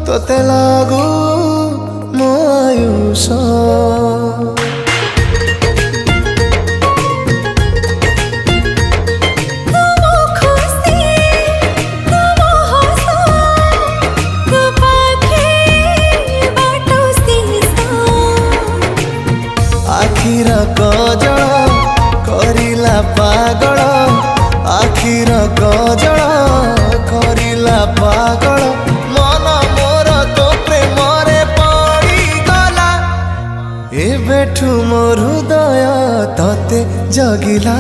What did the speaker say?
तोते लागू मो आयुष। आखिर कजल करिला पागल, आखिर कजल करिला पागल, मन मोर तो प्रेम रे पड़ी गला। एबेठू मोर हृदय तते जगिला।